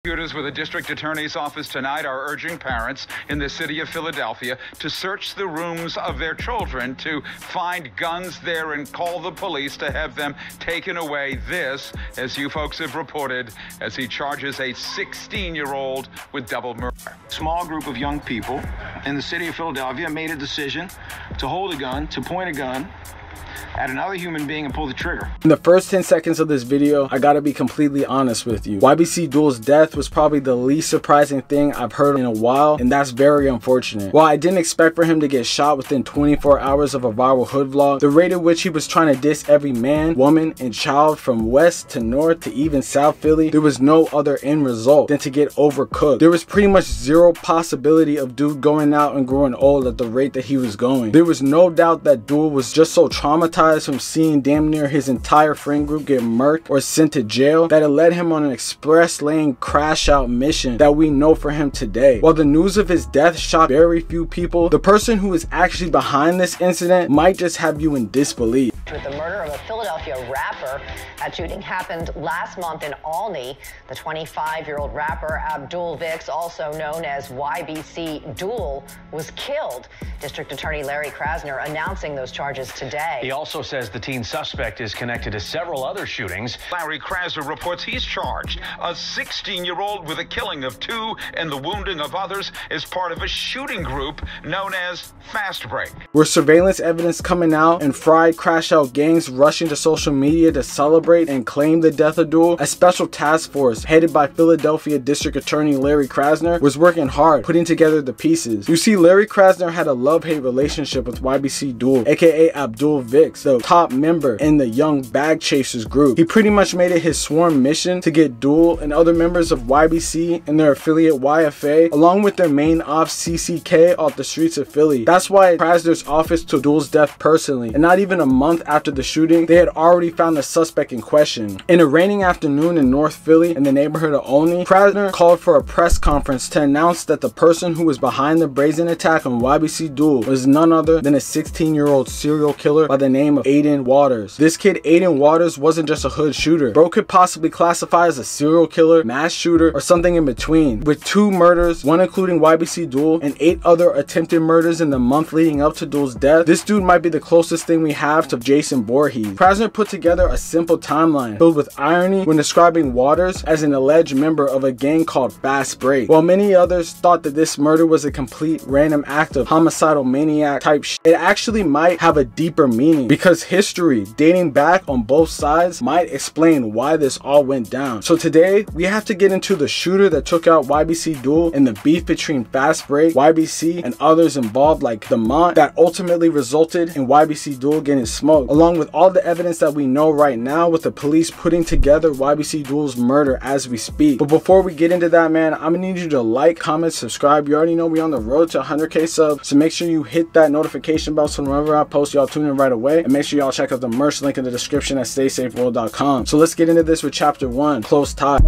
Prosecutors with the district attorney's office tonight are urging parents in the city of Philadelphia to search the rooms of their children to find guns there and call the police to have them taken away. This, as you folks have reported, as he charges a 16-year-old with double murder. Small group of young people in the city of Philadelphia made a decision to hold a gun, to point a gun at another human being and pull the trigger. In the first 10 seconds of this video, I gotta be completely honest with you. YBC Dul's death was probably the least surprising thing I've heard in a while, and that's very unfortunate. While I didn't expect for him to get shot within 24 hours of a viral hood vlog, the rate at which he was trying to diss every man, woman, and child from west to north to even South Philly, there was no other end result than to get overcooked. There was pretty much zero possibility of Dude going out and growing old at the rate that he was going. There was no doubt that Dul was just so traumatized from seeing damn near his entire friend group get murked or sent to jail that it led him on an express lane crash out mission that we know for him today. While the news of his death shocked very few people, the person who is actually behind this incident might just have you in disbelief. With the murder of a Philadelphia rapper, that shooting happened last month in Olney. The 25-year-old rapper Abdul Vix, also known as YBC Dul, was killed. District Attorney Larry Krasner announcing those charges today. He also says the teen suspect is connected to several other shootings. Larry Krasner reports he's charged a 16-year-old with the killing of 2 and the wounding of others as part of a shooting group known as FASTBREAK. With surveillance evidence coming out and fried crash out gangs rushing to social media to celebrate and claim the death of Dul, a special task force headed by Philadelphia District Attorney Larry Krasner was working hard putting together the pieces. You see, Larry Krasner had a love-hate relationship with YBC Dul, aka Abdul Vix, the top member in the Young Bag Chasers group. He pretty much made it his sworn mission to get Dul and other members of YBC and their affiliate YFA, along with their main ops CCK, off the streets of Philly. That's why Krasner's office took Dul's death personally, and not even a month after the shooting, they had already found the suspect in question. In a raining afternoon in North Philly in the neighborhood of Olney, Krasner called for a press conference to announce that the person who was behind the brazen attack on YBC Dul was none other than a 16-year-old serial killer by the name of Aiden Waters. This kid, Aiden Waters, wasn't just a hood shooter. Bro could possibly classify as a serial killer, mass shooter, or something in between. With 2 murders, one including YBC Dul, and 8 other attempted murders in the month leading up to Dul's death, this dude might be the closest thing we have to Jason Voorhees. Krasner put together a simple timeline filled with irony when describing Waters as an alleged member of a gang called FASTBREAK. While many others thought that this murder was a complete random act of homicidal maniac type shit, it actually might have a deeper meaning, because history dating back on both sides might explain why this all went down. So today we have to get into the shooter that took out YBC Dul and the beef between FASTBREAK, YBC, and others involved like the Mont that ultimately resulted in YBC Dul getting smoked, along with all the evidence that we know right now with the police putting together YBC Dul's murder as we speak. But before we get into that, man, I'm gonna need you to like, comment, subscribe. You already know we on the road to 100K subs, so make sure you hit that notification bell so whenever I post, y'all tune in right away, and make sure y'all check out the merch link in the description at staysafeworld.com. So let's get into this with chapter 1, Close Tie.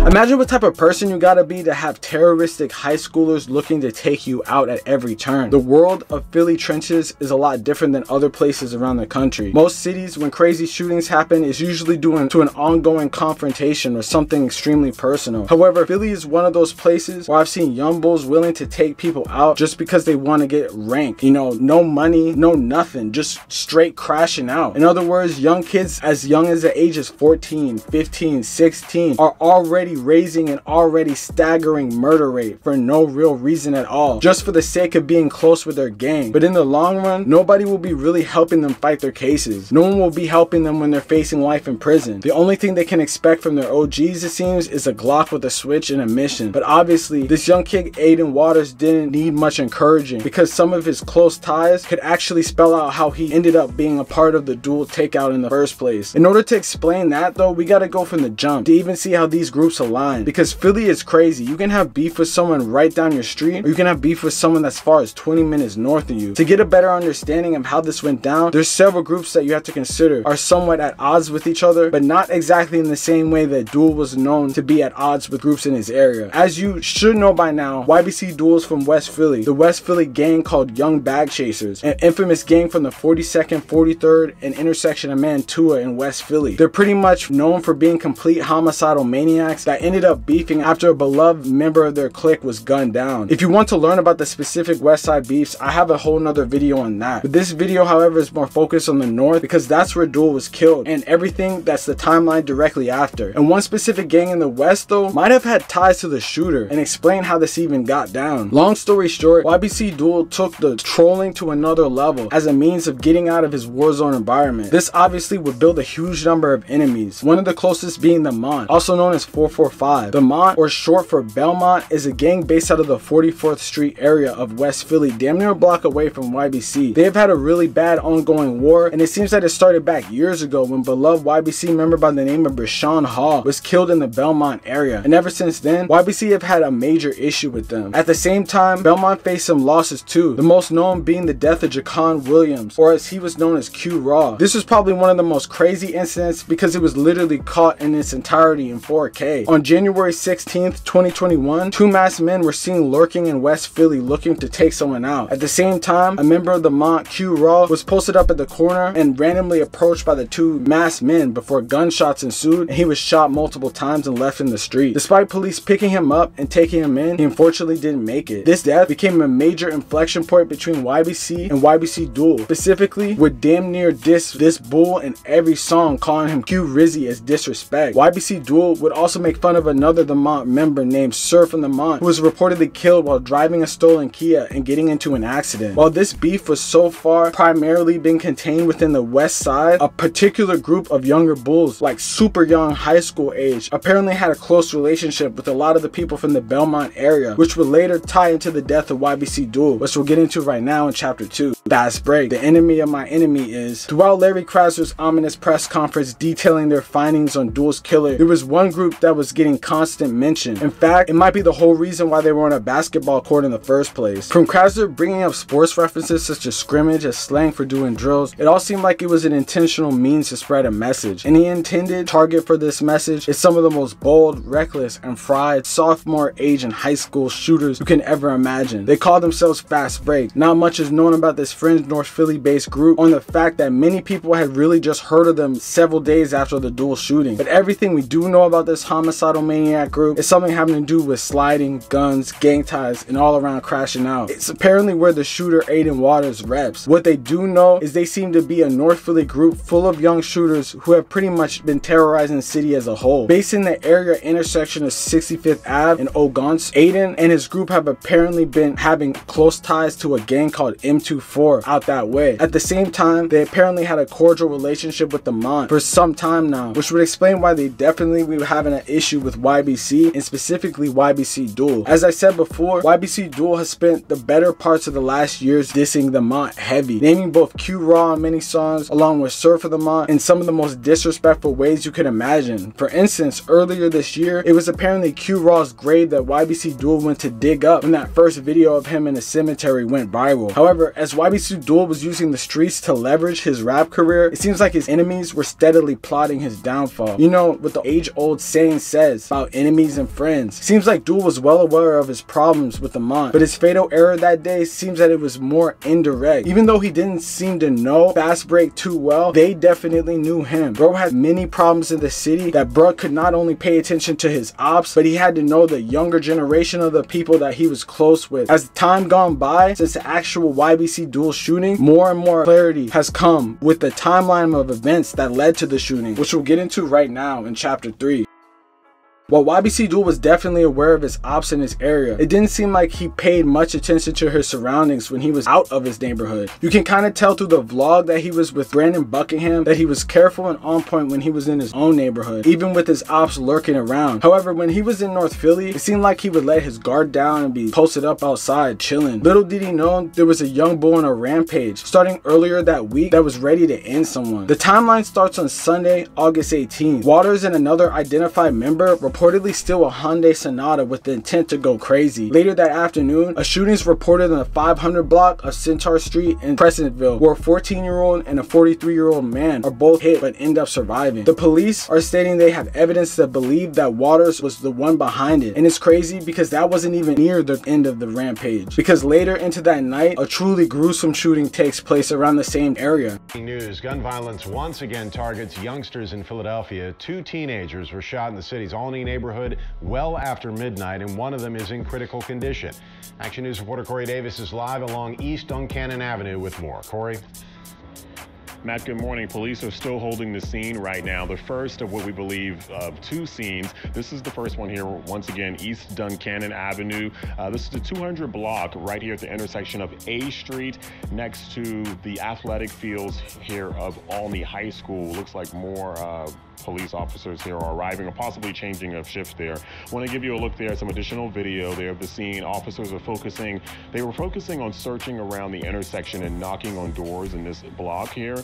Imagine what type of person you gotta be to have terroristic high schoolers looking to take you out at every turn. The world of Philly trenches is a lot different than other places around the country. Most cities, when crazy shootings happen, is usually due to an ongoing confrontation or something extremely personal. However, Philly is one of those places where I've seen young bulls willing to take people out just because they want to get rank. You know, no money, no nothing, just straight crashing out. In other words, young kids as young as the ages 14, 15, 16 are already raising an already staggering murder rate for no real reason at all, just for the sake of being close with their gang. But in the long run, nobody will be really helping them fight their cases. No one will be helping them when they're facing life in prison. The only thing they can expect from their OGs, it seems, is a Glock with a switch and a mission. But obviously, this young kid Aiden Waters didn't need much encouraging, because some of his close ties could actually spell out how he ended up being a part of the Dul takeout in the first place. In order to explain that though, we gotta go from the jump to even see how these groups line, because Philly is crazy. You can have beef with someone right down your street, or you can have beef with someone that's far as 20 minutes north of you. To get a better understanding of how this went down, there's several groups that you have to consider are somewhat at odds with each other, but not exactly in the same way that Dul was known to be at odds with groups in his area. As you should know by now, YBC Dul is from West Philly, the West Philly gang called Young Bag Chasers, an infamous gang from the 42nd, 43rd, and intersection of Mantua in West Philly. They're pretty much known for being complete homicidal maniacs that ended up beefing after a beloved member of their clique was gunned down. If you want to learn about the specific West Side beefs, I have a whole nother video on that. But this video, however, is more focused on the north because that's where Dul was killed and everything that's the timeline directly after. And one specific gang in the West though might have had ties to the shooter, and explain how this even got down. Long story short, YBC Dul took the trolling to another level as a means of getting out of his war zone environment. This obviously would build a huge number of enemies, one of the closest being the Mont, also known as 445. The Mont, or short for Belmont, is a gang based out of the 44th Street area of West Philly, damn near a block away from YBC. They have had a really bad ongoing war, and it seems that it started back years ago when beloved YBC member by the name of Rashawn Hall was killed in the Belmont area, and ever since then YBC have had a major issue with them. At the same time, Belmont faced some losses too, the most known being the death of Jacon Williams, or as he was known as Q Raw. This was probably one of the most crazy incidents because it was literally caught in its entirety in 4K. On January 16th, 2021, two masked men were seen lurking in West Philly looking to take someone out. At the same time, a member of the Mont, Q Raw, was posted up at the corner and randomly approached by the two masked men before gunshots ensued, and he was shot multiple times and left in the street. Despite police picking him up and taking him in, he unfortunately didn't make it. This death became a major inflection point between YBC and YBC Dul, specifically would damn near diss this bull in every song, calling him Q Rizzy as disrespect. YBC Dul would also make fun of another The Mont member named Sir from the Mont, who was reportedly killed while driving a stolen Kia and getting into an accident. While this beef was so far primarily been contained within the West Side, a particular group of younger bulls, like super young high school age, apparently had a close relationship with a lot of the people from the Belmont area, which would later tie into the death of YBC Dul, which we'll get into right now in chapter 2. FASTBREAK, the enemy of my enemy is. Throughout Larry Krasner's ominous press conference detailing their findings on Dul's killer, there was one group that was getting constant mention. In fact, it might be the whole reason why they were on a basketball court in the first place. From Krasner bringing up sports references such as scrimmage as slang for doing drills, it all seemed like it was an intentional means to spread a message, and the intended target for this message is some of the most bold, reckless, and fried sophomore age and high school shooters you can ever imagine. They call themselves FASTBREAK. Not much is known about this fringe North Philly based group, on the fact that many people had really just heard of them several days after the Dul shooting. But everything we do know about this homicidal maniac group is something having to do with sliding, guns, gang ties, and all around crashing out. It's apparently where the shooter Aiden Waters reps. What they do know is they seem to be a North Philly group full of young shooters who have pretty much been terrorizing the city as a whole. Based in the area intersection of 65th Ave and Ogonce, Aiden and his group have apparently been having close ties to a gang called M24 out that way. At the same time, they apparently had a cordial relationship with the Mont for some time now, which would explain why they definitely were having an issue with YBC, and specifically YBC Dul. As I said before, YBC Dul has spent the better parts of the last years dissing the Mont heavy, naming both Q Raw on many songs along with Sir for the Mont in some of the most disrespectful ways you could imagine. For instance, earlier this year, it was apparently Q Raw's grave that YBC Dul went to dig up when that first video of him in a cemetery went viral. However, as YBC Dul was using the streets to leverage his rap career, it seems like his enemies were steadily plotting his downfall. You know what the age-old saying says about enemies and friends. Seems like Dul was well aware of his problems with the Mont, but his fatal error that day seems that it was more indirect. Even though he didn't seem to know FASTBREAK too well, they definitely knew him. Bro had many problems in the city that bro could not only pay attention to his ops, but he had to know the younger generation of the people that he was close with. As time gone by since the actual YBC Dul shooting, more and more clarity has come with the timeline of events that led to the shooting, which we'll get into right now in chapter 3. While YBC Dul was definitely aware of his ops in his area, it didn't seem like he paid much attention to his surroundings when he was out of his neighborhood. You can kind of tell through the vlog that he was with Brandon Buckingham that he was careful and on point when he was in his own neighborhood, even with his ops lurking around. However, when he was in North Philly, it seemed like he would let his guard down and be posted up outside chilling. Little did he know there was a young bull on a rampage starting earlier that week that was ready to end someone. The timeline starts on Sunday, August 18th. Waters and another identified member reported reportedly steal a Hyundai Sonata with the intent to go crazy. Later that afternoon, a shooting is reported in the 500 block of Centaur Street in Crescentville, where a 14-year-old and a 43-year-old man are both hit but end up surviving. The police are stating they have evidence to believe that Waters was the one behind it, and it's crazy because that wasn't even near the end of the rampage, because later into that night, a truly gruesome shooting takes place around the same area. News: gun violence once again targets youngsters in Philadelphia. 2 teenagers were shot in the city's Olney neighborhood well after midnight, and one of them is in critical condition. Action News reporter Corey Davis is live along East Duncannon Avenue with more. Corey? Matt, good morning. Police are still holding the scene right now. The first of what we believe of 2 scenes. This is the first one here, once again, East Duncannon Avenue. This is the 200 block right here at the intersection of A Street next to the athletic fields here of Olney High School. Looks like more police officers here are arriving or possibly changing of shifts there. I want to give you a look there, some additional video there of the scene. Officers are focusing on searching around the intersection and knocking on doors in this block here.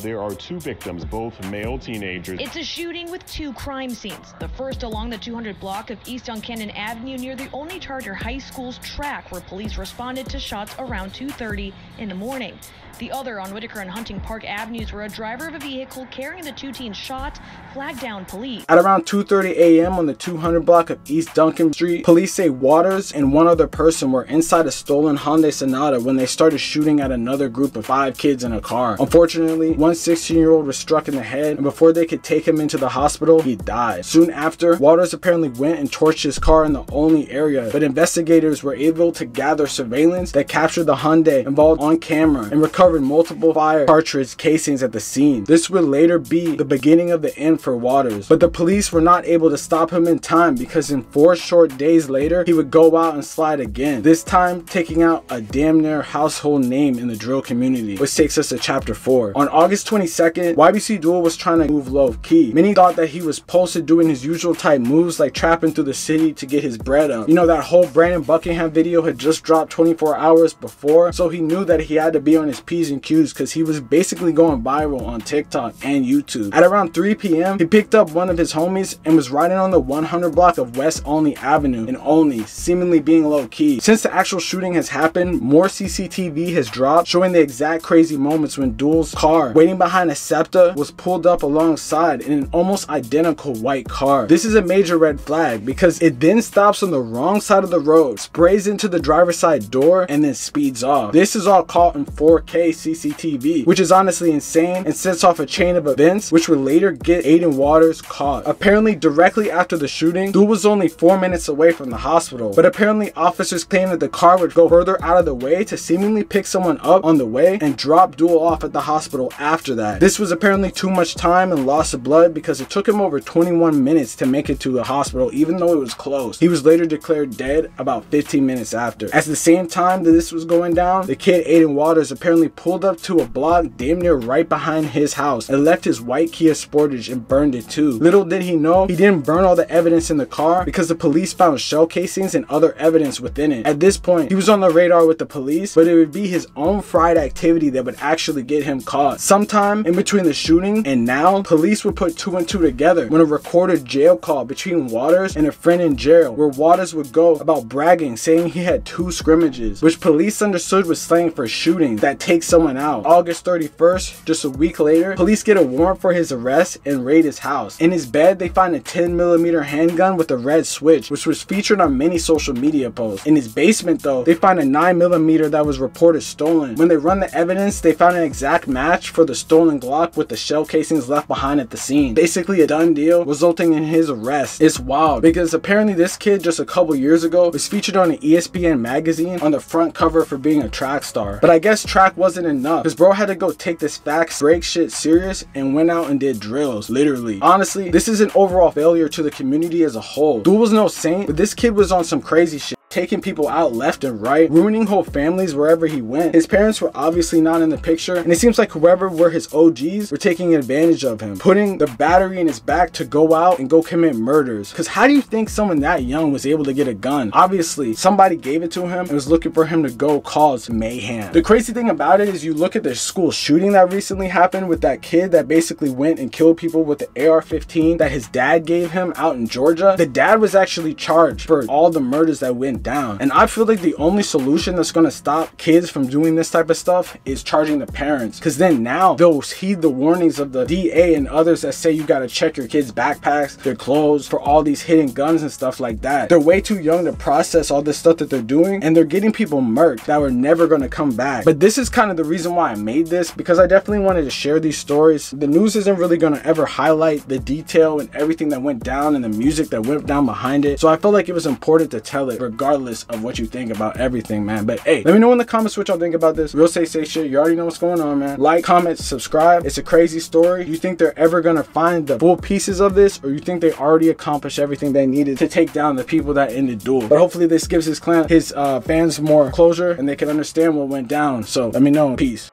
There are 2 victims, both male teenagers. It's a shooting with 2 crime scenes. The first along the 200 block of East Duncannon Avenue near the Olney Charter High School's track, where police responded to shots around 2:30 in the morning. The other on Whitaker and Hunting Park Avenues, where a driver of a vehicle carrying the 2 teens shot flagged down police. At around 2:30 a.m. on the 200 block of East Duncan Street, police say Waters and one other person were inside a stolen Hyundai Sonata when they started shooting at another group of 5 kids in a car. Unfortunately, one 16-year-old was struck in the head, and before they could take him into the hospital, he died. Soon after, Waters apparently went and torched his car in the Olney area, but investigators were able to gather surveillance that captured the Hyundai involved on camera and recovered multiple fire cartridge casings at the scene. This would later be the beginning of the end for Waters, but the police were not able to stop him in time, because in 4 short days later, he would go out and slide again, this time taking out a damn near household name in the drill community, which takes us to chapter 4. On August 22nd, YBC Dul was trying to move low key. Many thought that he was posted doing his usual type moves like trapping through the city to get his bread up. You know, that whole Brandon Buckingham video had just dropped 24 hours before, so he knew that he had to be on his P's and Q's, because he was basically going viral on TikTok and YouTube. At around 3 p.m, he picked up one of his homies and was riding on the 100 block of West Olney Avenue in Olney, seemingly being low key. Since the actual shooting has happened, more CCTV has dropped showing the exact crazy moments when Dul's car, waiting behind a SEPTA, was pulled up alongside in an almost identical white car. This is a major red flag, because it then stops on the wrong side of the road, sprays into the driver's side door, and then speeds off. This is all caught in 4K CCTV, which is honestly insane and sets off a chain of events which would later get Aiden Waters caught. Apparently, directly after the shooting, Dul was only 4 minutes away from the hospital, but apparently officers claim that the car would go further out of the way to seemingly pick someone up on the way and drop Dul off at the hospital after that. This was apparently too much time and loss of blood, because it took him over 21 minutes to make it to the hospital, even though it was close. He was later declared dead about 15 minutes after. At the same time that this was going down, the kid Aiden Waters apparently pulled up to a block damn near right behind his house and left his white Kia Sportage and burned it too. Little did he know, he didn't burn all the evidence in the car, because the police found shell casings and other evidence within it. At this point, he was on the radar with the police, but it would be his own fried activity that would actually get him caught. Sometime in between the shooting and now, police would put 2 and 2 together when a recorded jail call between Waters and a friend in jail, where Waters would go about bragging, saying he had 2 scrimmages, which police understood was slang for shooting that takes someone out. August 31st, just a week later, police get a warrant for his arrest and raid his house. In his bed, they find a 10mm handgun with a red switch, which was featured on many social media posts. In his basement though, they find a 9mm that was reported stolen. When they run the evidence, they found an exact match for the stolen Glock with the shell casings left behind at the scene. Basically a done deal, resulting in his arrest. It's wild, because apparently this kid just a couple years ago was featured on an ESPN magazine on the front cover for being a track star. But I guess track wasn't enough, because bro had to go take this FASTBREAK shit serious and went out and did drills, literally. Honestly, this is an overall failure to the community as a whole. Dul was no saint, but this kid was on some crazy shit. taking people out left and right, ruining whole families wherever he went. His parents were obviously not in the picture, and it seems like whoever were his OGs were taking advantage of him, putting the battery in his back to go out and go commit murders. Because how do you think someone that young was able to get a gun? Obviously somebody gave it to him and was looking for him to go cause mayhem. The crazy thing about it is, you look at the school shooting that recently happened with that kid that basically went and killed people with the AR-15 that his dad gave him out in Georgia. The dad was actually charged for all the murders that went down, and I feel like the only solution that's going to stop kids from doing this type of stuff is charging the parents, because then now they'll heed the warnings of the DA and others that say you got to check your kids' backpacks, their clothes, for all these hidden guns and stuff like that. They're way too young to process all this stuff that they're doing, and they're getting people murked that were never going to come back. But this is kind of the reason why I made this, because I definitely wanted to share these stories. The news isn't really going to ever highlight the detail and everything that went down and the music that went down behind it, so I felt like it was important to tell it regardless of what you think about everything, man. But hey, let me know in the comments what y'all think about this. Real say shit, you already know what's going on, man. Like, comment, subscribe. It's a crazy story. You think they're ever gonna find the full pieces of this, or you think they already accomplished everything they needed to take down the people that ended Dul? But hopefully this gives his fans more closure and they can understand what went down. So let me know. Peace.